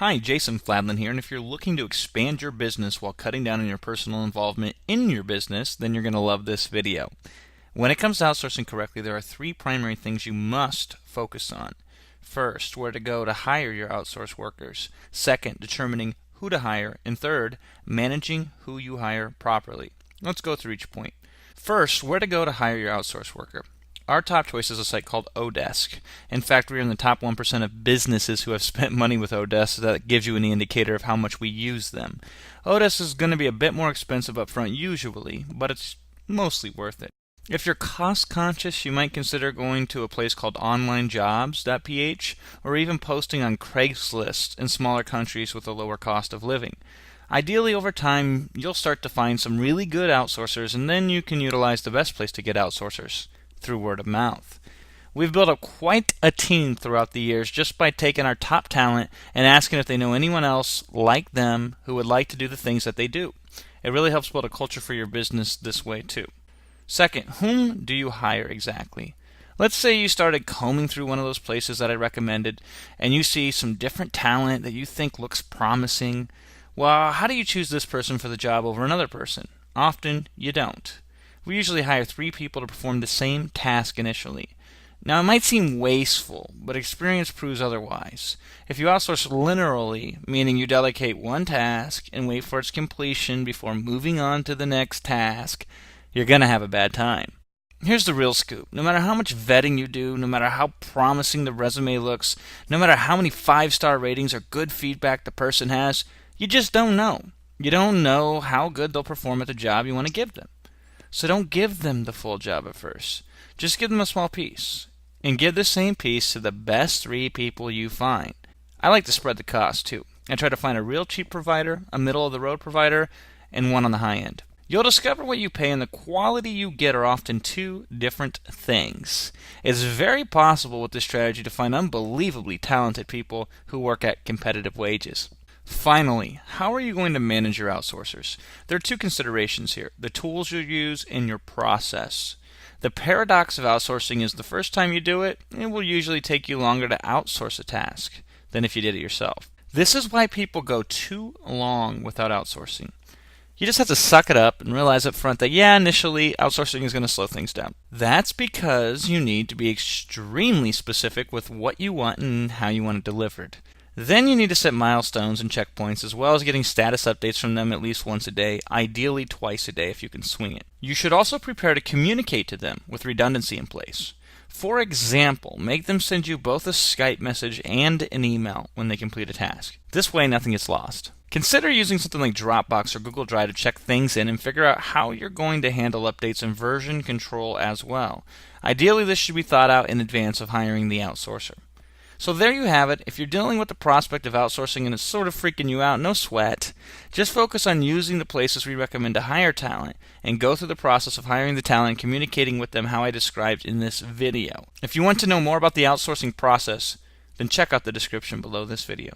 Hi, Jason Fladlien here, and if you're looking to expand your business while cutting down on your personal involvement in your business, then you're going to love this video. When it comes to outsourcing correctly, there are three primary things you must focus on. First, where to go to hire your outsourced workers. Second, determining who to hire. And third, managing who you hire properly. Let's go through each point. First, where to go to hire your outsourced worker. Our top choice is a site called oDesk. In fact, we're in the top 1% of businesses who have spent money with oDesk, so that gives you any indicator of how much we use them. oDesk is going to be a bit more expensive up front usually, but it's mostly worth it. If you're cost conscious, you might consider going to a place called onlinejobs.ph or even posting on Craigslist in smaller countries with a lower cost of living. Ideally, over time, you'll start to find some really good outsourcers, and then you can utilize the best place to get outsourcers, through word of mouth. We've built up quite a team throughout the years just by taking our top talent and asking if they know anyone else like them who would like to do the things that they do. It really helps build a culture for your business this way too. Second, whom do you hire exactly? Let's say you started combing through one of those places that I recommended and you see some different talent that you think looks promising. Well, how do you choose this person for the job over another person? Often you don't. We usually hire 3 people to perform the same task initially. Now, it might seem wasteful, but experience proves otherwise. If you outsource linearly, meaning you delegate one task and wait for its completion before moving on to the next task, you're going to have a bad time. Here's the real scoop. No matter how much vetting you do, no matter how promising the resume looks, no matter how many 5-star ratings or good feedback the person has, you just don't know. You don't know how good they'll perform at the job you want to give them. So don't give them the full job at first. Just give them a small piece. And give the same piece to the best 3 people you find. I like to spread the cost too. I try to find a real cheap provider, a middle-of-the-road provider, and one on the high end. You'll discover what you pay and the quality you get are often 2 different things. It's very possible with this strategy to find unbelievably talented people who work at competitive wages. Finally, how are you going to manage your outsourcers? There are 2 considerations here: the tools you use and your process. The paradox of outsourcing is the first time you do it, it will usually take you longer to outsource a task than if you did it yourself. This is why people go too long without outsourcing. You just have to suck it up and realize up front that, initially outsourcing is going to slow things down. That's because you need to be extremely specific with what you want and how you want it delivered. Then you need to set milestones and checkpoints, as well as getting status updates from them at least once a day, ideally twice a day if you can swing it. You should also prepare to communicate to them with redundancy in place. For example, make them send you both a Skype message and an email when they complete a task. This way nothing gets lost. Consider using something like Dropbox or Google Drive to check things in and figure out how you're going to handle updates and version control as well. Ideally, this should be thought out in advance of hiring the outsourcer. So there you have it. If you're dealing with the prospect of outsourcing and it's sort of freaking you out, no sweat. Just focus on using the places we recommend to hire talent and go through the process of hiring the talent and communicating with them how I described in this video. If you want to know more about the outsourcing process, then check out the description below this video.